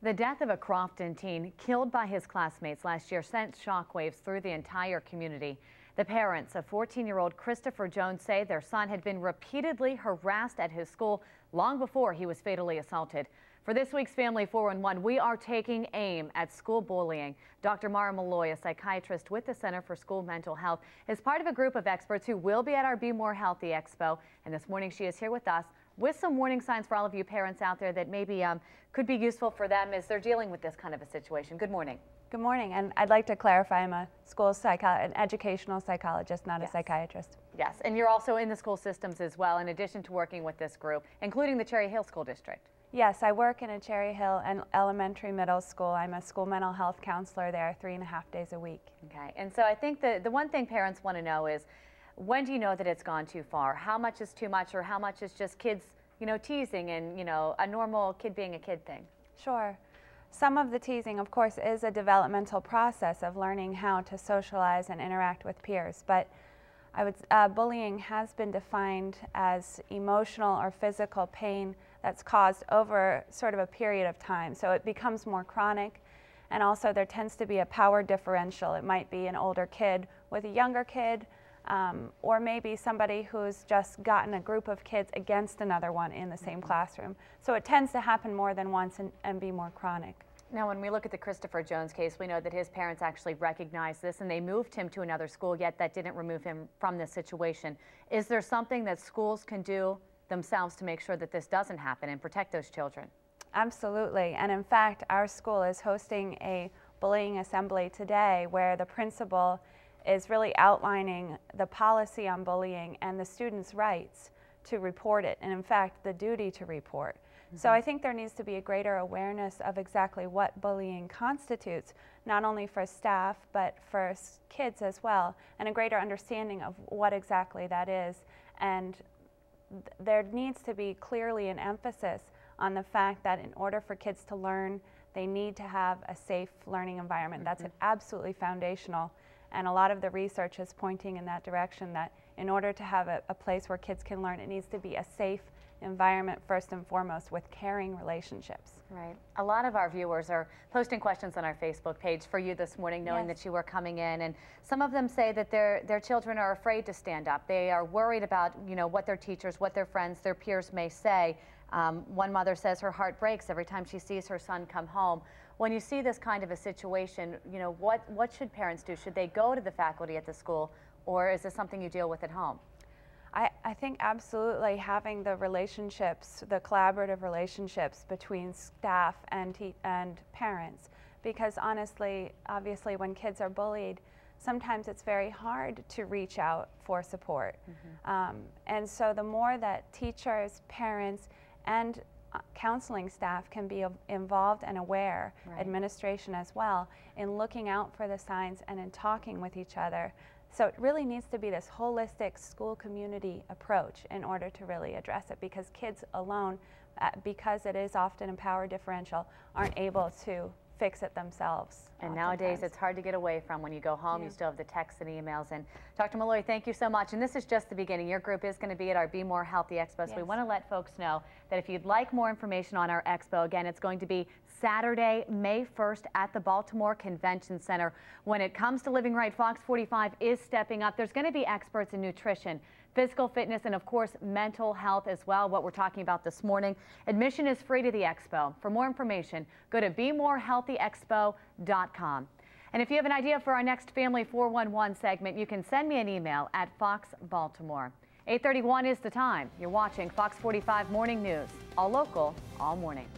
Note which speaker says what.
Speaker 1: The death of a Crofton teen killed by his classmates last year sent shockwaves through the entire community. The parents of 14-year-old Christopher Jones say their son had been repeatedly harassed at his school long before he was fatally assaulted. For this week's Family 411, we are taking aim at school bullying. Dr. Maura Mulloy, a psychiatrist with the Center for School Mental Health, is part of a group of experts who will be at our Be More Healthy Expo. And this morning she is here with us with some warning signs for all of you parents out there that maybe could be useful for them as they're dealing with this kind of a situation. Good morning.
Speaker 2: Good morning, and I'd like to clarify I'm a an educational psychologist, not a psychiatrist.
Speaker 1: Yes, and you're also in the school systems as well, in addition to working with this group, including the Cherry Hill School District.
Speaker 2: Yes, I work in a Cherry Hill and elementary middle school. I'm a school mental health counselor there 3.5 days a week.
Speaker 1: Okay, and so I think the one thing parents want to know is, when do you know that it's gone too far? How much is too much, or how much is just kids, teasing and, a normal kid being a kid thing?
Speaker 2: Sure. Some of the teasing, of course, is a developmental process of learning how to socialize and interact with peers. But bullying has been defined as emotional or physical pain that's caused over sort of a period of time. So it becomes more chronic, and also there tends to be a power differential. It might be an older kid with a younger kid, or maybe somebody who's just gotten a group of kids against another one in the same classroom. So it tends to happen more than once and be more chronic.
Speaker 1: Now, when we look at the Christopher Jones case, we know that his parents actually recognized this and they moved him to another school, yet that didn't remove him from this situation. Is there something that schools can do themselves to make sure that this doesn't happen and protect those children?
Speaker 2: Absolutely. And in fact, our school is hosting a bullying assembly today where the principal is really outlining the policy on bullying and the students' rights to report it, and in fact, the duty to report. So I think there needs to be a greater awareness of exactly what bullying constitutes, not only for staff, but for kids as well, and a greater understanding of what exactly that is. And there needs to be clearly an emphasis on the fact that in order for kids to learn, they need to have a safe learning environment. That's absolutely foundational. And a lot of the research is pointing in that direction, that in order to have a place where kids can learn, it needs to be a safe environment first and foremost, with caring relationships.
Speaker 1: Right. A lot of our viewers are posting questions on our Facebook page for you this morning, knowing that you were coming in, and some of them say that their children are afraid to stand up. They are worried about what their teachers, what their friends, their peers may say. One mother says her heart breaks every time she sees her son come home. When you see this kind of a situation, what should parents do? Should they go to the faculty at the school, or is this something you deal with at home?
Speaker 2: I think absolutely having the relationships, the collaborative relationships between staff and parents, because honestly, obviously when kids are bullied, sometimes it's very hard to reach out for support. And so the more that teachers, parents, and counseling staff can be involved and aware, administration as well, in looking out for the signs and in talking with each other. So it really needs to be this holistic school community approach in order to really address it, because kids alone, because it is often a power differential, aren't able to fix it themselves.
Speaker 1: And nowadays it's hard to get away from. When you go home, you still have the texts and emails. And Dr. Mulloy, thank you so much. And this is just the beginning. Your group is going to be at our Be More Healthy Expo. So we want to let folks know that if you'd like more information on our expo, again, it's going to be Saturday, May 1st at the Baltimore Convention Center. When it comes to living right, Fox 45 is stepping up. There's going to be experts in nutrition, physical fitness, and of course mental health as well, what we're talking about this morning. Admission is free to the expo. For more information, go to bemorehealthyexpo.com. And if you have an idea for our next Family 411 segment, you can send me an email at Fox Baltimore. 8:31 is the time. You're watching Fox 45 Morning News, all local, all morning.